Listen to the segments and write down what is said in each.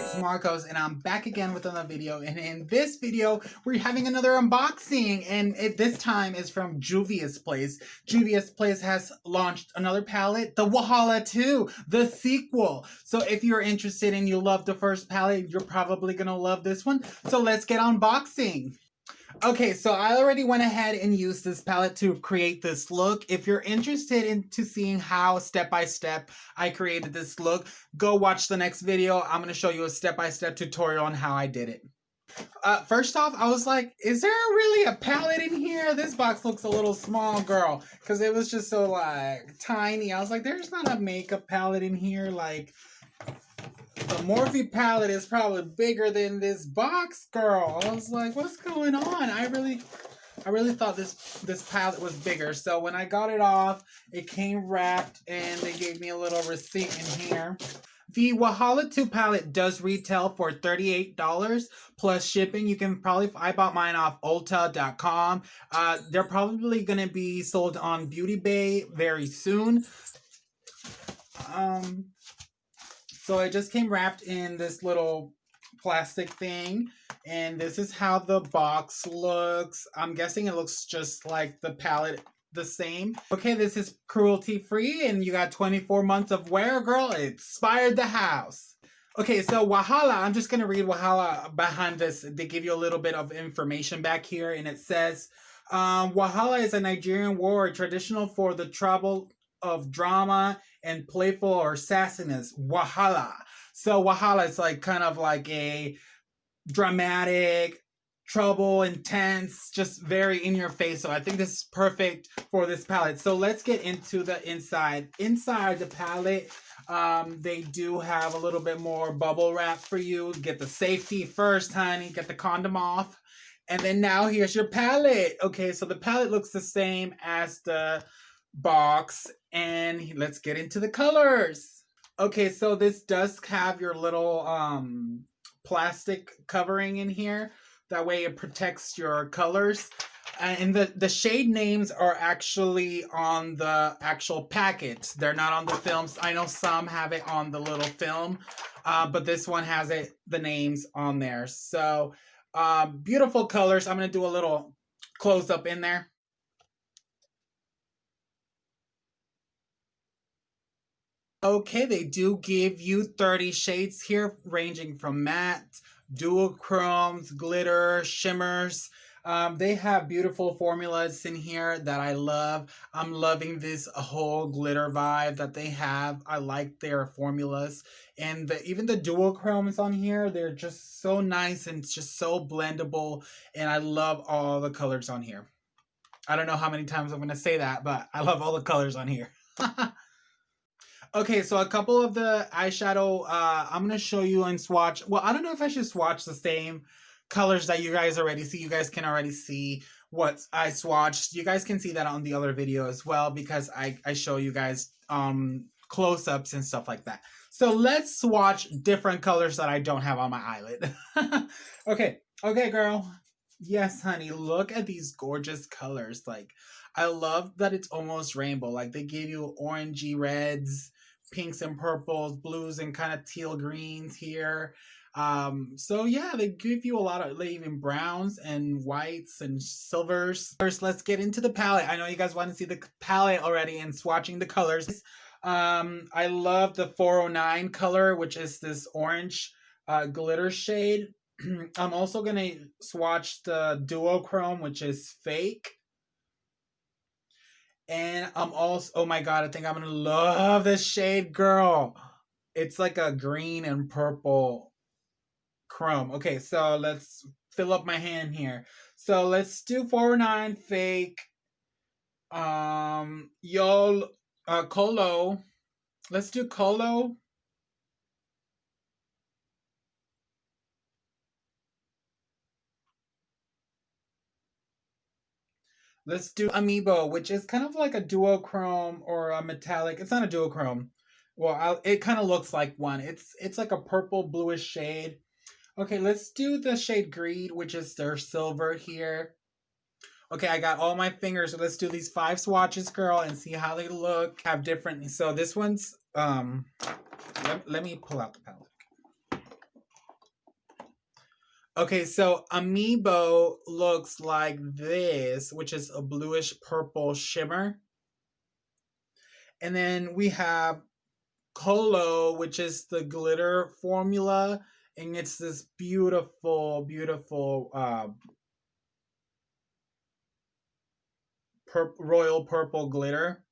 it's Marcos and I'm back again with another video, and in this video we're having another unboxing, and this time is from Juvias Place. Juvias Place has launched another palette, the Wahala 2, the sequel. So if you're interested and you love the first palette, you're probably gonna love this one. So let's get unboxing. Okay, so I already went ahead and used this palette to create this look. If you're interested into seeing how step-by-step I created this look, go watch the next video. I'm going to show you a step-by-step tutorial on how I did it. First off, I was like, is there really a palette in here? This box looks a little small, girl, because it was just so like tiny. I was like, there's not a makeup palette in here. Like, the Morphe palette is probably bigger than this box, girl. I was like, what's going on? I really thought this palette was bigger. So when I got it off, it came wrapped and they gave me a little receipt in here. The Wahala 2 palette does retail for $38 plus shipping. You can probably, I bought mine off Ulta.com. They're probably going to be sold on Beauty Bay very soon. So it just came wrapped in this little plastic thing, and this is how the box looks. I'm guessing it looks just like the palette, the same. Okay, this is cruelty free, and you got 24 months of wear, girl. It expired the house. Okay, so Wahala, I'm just gonna read Wahala behind this. They give you a little bit of information back here, and it says, Wahala is a Nigerian word traditional for the trouble of drama and playful or sassiness. Wahala. So Wahala is like kind of like a dramatic, trouble, intense, just very in your face. So I think this is perfect for this palette. So let's get into the inside. Inside the palette, they do have a little bit more bubble wrap for you. Get the safety first, honey. Get the condom off. And then now here's your palette. Okay, so the palette looks the same as the box, and let's get into the colors. Okay, so this does have your little plastic covering in here. That way it protects your colors. And the shade names are actually on the actual packet. They're not on the films. I know some have it on the little film, but this one has the names on there. So beautiful colors. I'm gonna do a little close up in there. Okay, they do give you 30 shades here, ranging from matte, duochromes, glitter, shimmers. They have beautiful formulas in here that I love. I'm loving this whole glitter vibe that they have. I like their formulas. And even the duochromes on here, they're just so nice and just so blendable. And I love all the colors on here. I don't know how many times I'm going to say that, but I love all the colors on here. Okay, so a couple of the eyeshadow, I'm going to show you and swatch. Well, I don't know if I should swatch the same colors that you guys already see. You guys can already see what I swatched. You guys can see that on the other video as well, because I show you guys close-ups and stuff like that. So let's swatch different colors that I don't have on my eyelid. Okay, girl. Yes, honey, look at these gorgeous colors. Like, I love that it's almost rainbow. Like, they give you orangey reds, pinks and purples, blues and kind of teal greens here. So yeah, they give you a lot of even browns and whites and silvers. First, let's get into the palette. I know you guys want to see the palette already and swatching the colors. I love the 409 color, which is this orange glitter shade. I'm also going to swatch the duochrome, which is fake. And I'm also, oh my god, I think I'm going to love this shade, girl. It's like a green and purple chrome. Okay, so let's fill up my hand here. So let's do 409 fake. Colo. Let's do Colo. Let's do Amiibo, which is kind of like a duochrome or a metallic. It's not a duochrome. Well, it kind of looks like one. It's like a purple bluish shade. Okay, let's do the shade Greed, which is their silver here. Okay, I got all my fingers. So let's do these 5 swatches, girl, and see how they look. Have different. So this one's let me pull out the palette. Okay, so Amiibo looks like this, which is a bluish purple shimmer. And then we have Colo, which is the glitter formula, and it's this beautiful, beautiful royal purple glitter.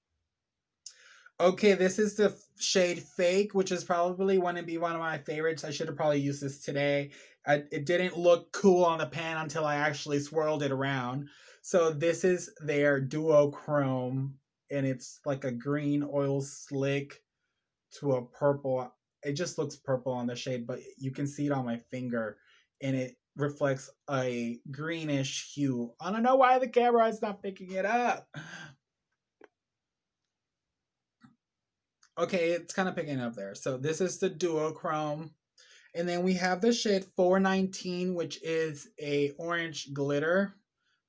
Okay, this is the shade Fake, which is probably going to be one of my favorites. I should have probably used this today. It didn't look cool on the pan until I actually swirled it around. So this is their duochrome, and it's like a green oil slick to a purple. It just looks purple on the shade, but you can see it on my finger, and it reflects a greenish hue. I don't know why the camera is not picking it up. Okay, it's kind of picking up there. So this is the duochrome. And then we have the shade 419, which is a orange glitter,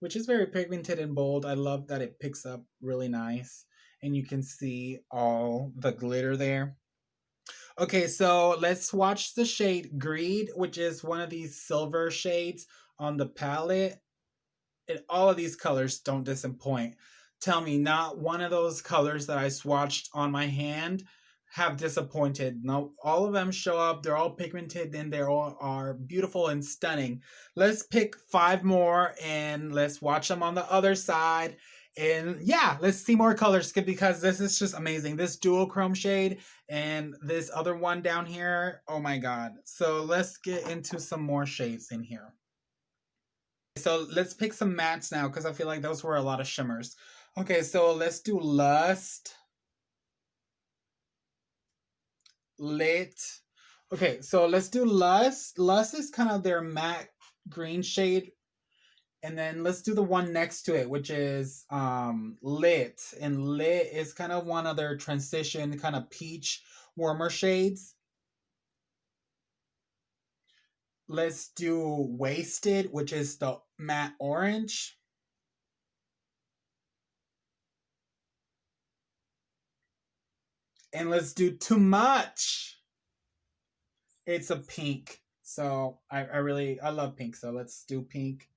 which is very pigmented and bold. I love that it picks up really nice. And you can see all the glitter there. Okay, so let's watch the shade Greed, which is one of these silver shades on the palette. And all of these colors don't disappoint. Tell me, not one of those colors that I swatched on my hand have disappointed. No, all of them show up. They're all pigmented and they all are beautiful and stunning. Let's pick 5 more and let's watch them on the other side. And yeah, let's see more colors because this is just amazing. This duochrome shade and this other one down here. Oh my god. So let's get into some more shades in here. So let's pick some mattes now because I feel like those were a lot of shimmers. Okay, so let's do Lust. Lit. Okay, so let's do Lust. Lust is kind of their matte green shade. And then let's do the one next to it, which is Lit. And Lit is kind of one of their transition kind of peach warmer shades. Let's do Wasted, which is the matte orange. And let's do Too Much. It's a pink. So I love pink. So let's do pink.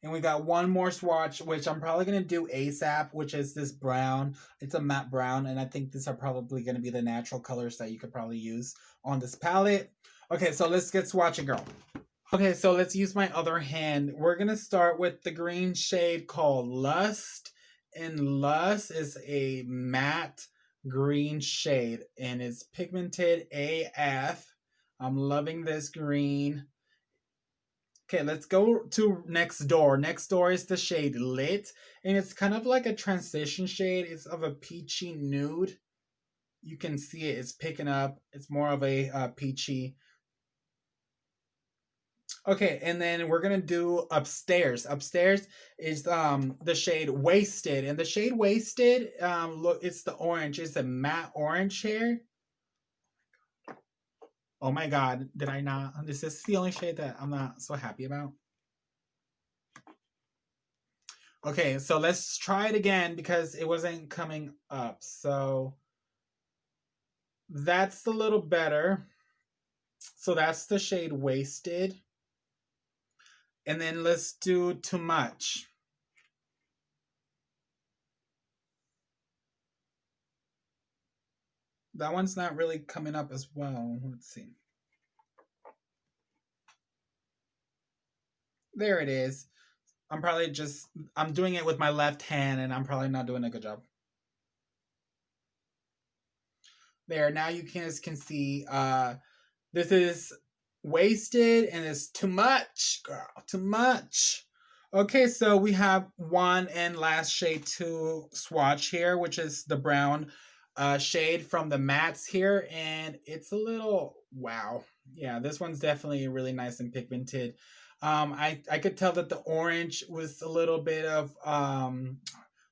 And we got one more swatch, which I'm probably going to do ASAP, which is this brown. It's a matte brown. And I think these are probably going to be the natural colors that you could probably use on this palette. Okay, so let's get swatching, girl. Okay, so let's use my other hand. We're going to start with the green shade called Lust. And Lust is a matte green shade. And it's pigmented AF. I'm loving this green. Okay, let's go to Next Door. Next Door is the shade Lit. And it's kind of like a transition shade. It's of a peachy nude. You can see it. It's picking up. It's more of a peachy. Okay, and then we're gonna do Upstairs. Upstairs is the shade Wasted, and the shade Wasted, look, it's the orange. It's a matte orange here. Oh my god, did I not? This is the only shade that I'm not so happy about. Okay, so let's try it again because it wasn't coming up. So that's a little better. So that's the shade Wasted. And then let's do Too Much. That one's not really coming up as well. Let's see. There it is. I'm doing it with my left hand and I'm probably not doing a good job. There, now you guys can see this is Wasted and it's Too Much, girl, Too Much. Okay, so we have one and last shade to swatch here, which is the brown shade from the mattes here, and it's a little wow. Yeah, this one's definitely really nice and pigmented. I could tell that the orange was a little bit of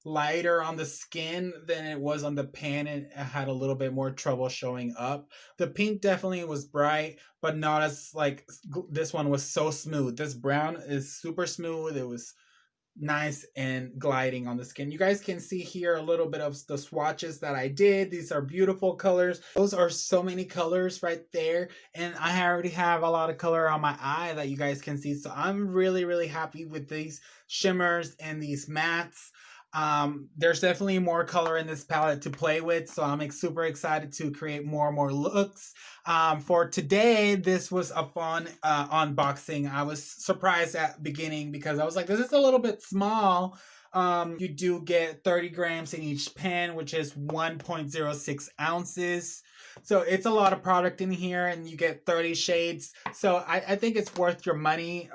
lighter on the skin than it was on the pan, and it had a little bit more trouble showing up. The pink definitely was bright, but not as like this one was so smooth. This brown is super smooth. It was nice and gliding on the skin. You guys can see here a little bit of the swatches that I did. These are beautiful colors. Those are so many colors right there, and I already have a lot of color on my eye that you guys can see, so I'm really happy with these shimmers and these mattes. There's definitely more color in this palette to play with, so I'm super excited to create more and more looks. For today, this was a fun unboxing. I was surprised at beginning because I was like, this is a little bit small. You do get 30 grams in each pen, which is 1.06 ounces. So it's a lot of product in here, and you get 30 shades. So I think it's worth your money.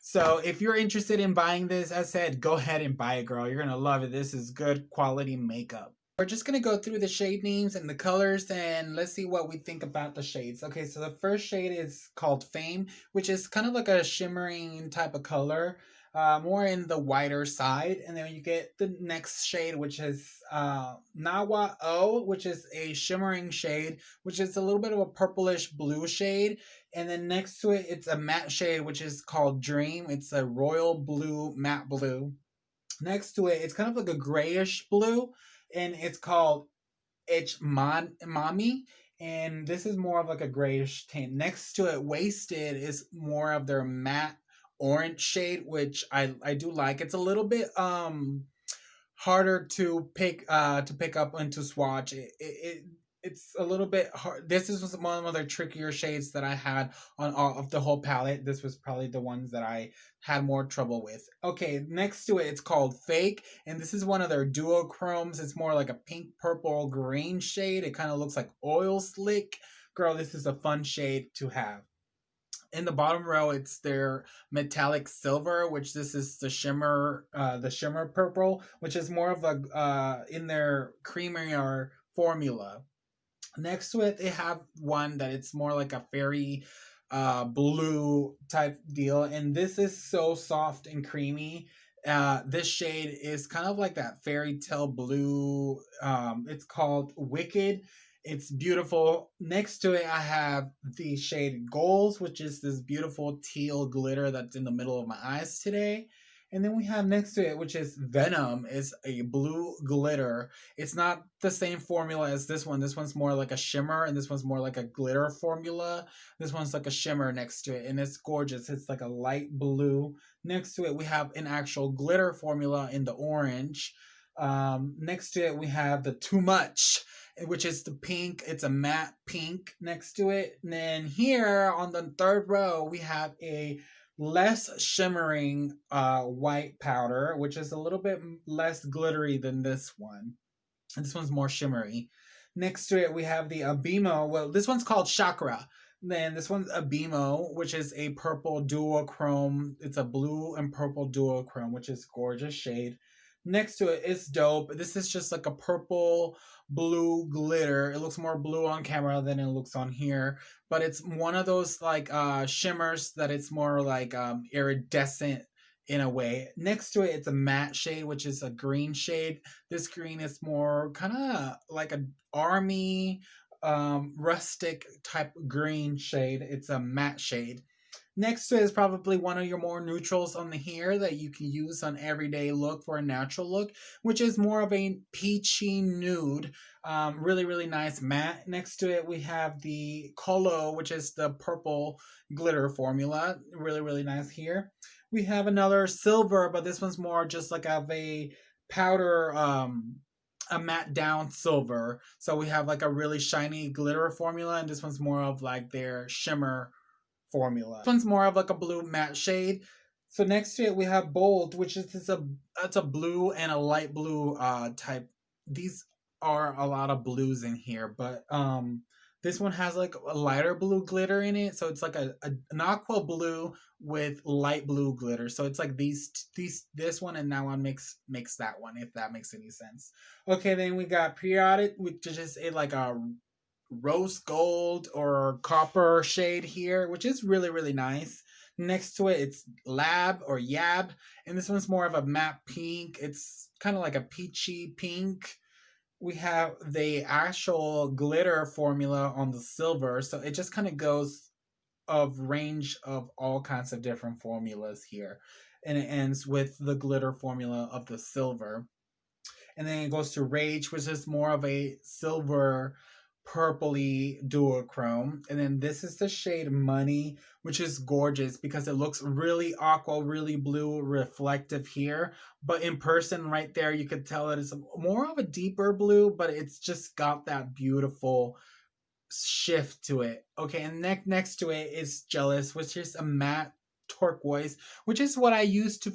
So if you're interested in buying this, as I said, go ahead and buy it, girl. You're going to love it. This is good quality makeup. We're just going to go through the shade names and the colors, and let's see what we think about the shades. Okay, so the first shade is called Fame, which is kind of like a shimmering type of color. More in the whiter side. And then you get the next shade, which is Nawa O, which is a shimmering shade, which is a little bit of a purplish blue shade. And then next to it, it's a matte shade, which is called Dream. It's a royal blue, matte blue. Next to it, it's kind of like a grayish blue, and it's called Mami. And this is more of like a grayish tint. Next to it, Wasted, is more of their matte orange shade, which I do like. It's a little bit harder to pick up and to swatch. It's a little bit hard. This is one of the trickier shades that I had on all of the whole palette. This was probably the ones that I had more trouble with. Okay, next to it, it's called Fake, and this is one of their duochromes. It's more like a pink, purple, green shade. It kind of looks like oil slick. Girl, this is a fun shade to have. In the bottom row, it's their metallic silver, which this is the shimmer purple, which is more of a in their creamier formula. Next to it, they have one that it's more like a fairy blue type deal, and this is so soft and creamy. This shade is kind of like that fairy tale blue. It's called Wicked. It's beautiful. Next to it, I have the shade Goals, which is this beautiful teal glitter that's in the middle of my eyes today. And then we have next to it, which is Venom, is a blue glitter. It's not the same formula as this one. This one's more like a shimmer, and this one's more like a glitter formula. This one's like a shimmer next to it, and it's gorgeous. It's like a light blue. Next to it, we have an actual glitter formula in the orange. Next to it, we have the Too Much, which is the pink. It's a matte pink next to it. And then here on the third row, we have a less shimmering white powder, which is a little bit less glittery than this one. And this one's more shimmery. Next to it, we have the Abimo. Well, this one's called Chakra. Then this one's Abimo, which is a purple duochrome. It's a blue and purple duochrome, which is gorgeous shade. Next to it is Dope. This is just like a purple blue glitter. It looks more blue on camera than it looks on here, but it's one of those like shimmers that it's more like iridescent in a way. Next to it, it's a matte shade, which is a green shade. This green is more kind of like an army rustic type green shade. It's a matte shade. Next to it is probably one of your more neutrals on the hair that you can use on everyday look for a natural look, which is more of a peachy nude. Really nice matte. Next to it, we have the Colo, which is the purple glitter formula. Really nice here. We have another silver, but this one's more just like of a powder, a matte down silver. So we have like a really shiny glitter formula, and this one's more of like their shimmer formula. This one's more of like a blue matte shade. So next to it, we have Bold, which is that's a blue and a light blue type. These are a lot of blues in here, but this one has like a lighter blue glitter in it, so it's like an aqua blue with light blue glitter. So it's like this one and that one makes that one, if that makes any sense. Okay, then we got Periodic, which is just like a rose gold or copper shade here, which is really nice. Next to it, it's Lab or Yab, and this one's more of a matte pink. It's kind of like a peachy pink. We have the actual glitter formula on the silver, so it just kind of goes of range of all kinds of different formulas here. and it ends with the glitter formula of the silver. And then it goes to Rage, which is more of a silver purpley duochrome. And then this is the shade Money, which is gorgeous because it looks really aqua, really blue, reflective here. But in person right there, you could tell that it's more of a deeper blue, but it's just got that beautiful shift to it. Okay, and next to it is Jealous, which is a matte turquoise, which is what I use to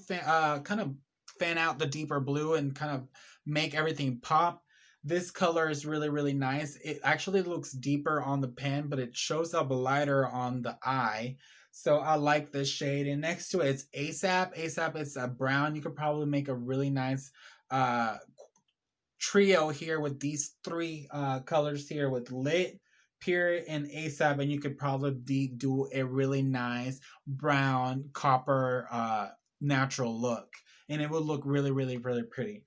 kind of fan out the deeper blue and kind of make everything pop. This color is really, really nice. It actually looks deeper on the pen, but it shows up lighter on the eye. So I like this shade. And next to it, it's ASAP. ASAP is a brown. You could probably make a really nice trio here with these three colors here with Lit, Pure, and ASAP. And you could probably do a really nice brown copper natural look. And it will look really, really, really pretty.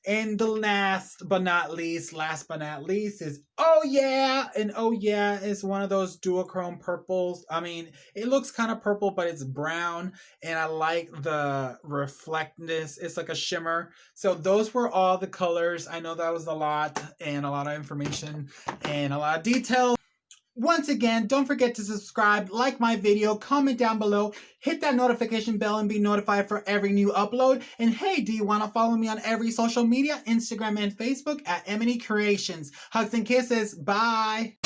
And the last but not least is Oh Yeah. And Oh Yeah is one of those duochrome purples. I mean, it looks kind of purple, but it's brown. And I like the reflectness. It's like a shimmer. So those were all the colors. I know that was a lot and a lot of information and a lot of detail. Once again, don't forget to subscribe, like my video, comment down below, hit that notification bell and be notified for every new upload. And hey, do you want to follow me on every social media, Instagram and Facebook at EMENYCREATIONS. Hugs and kisses. Bye.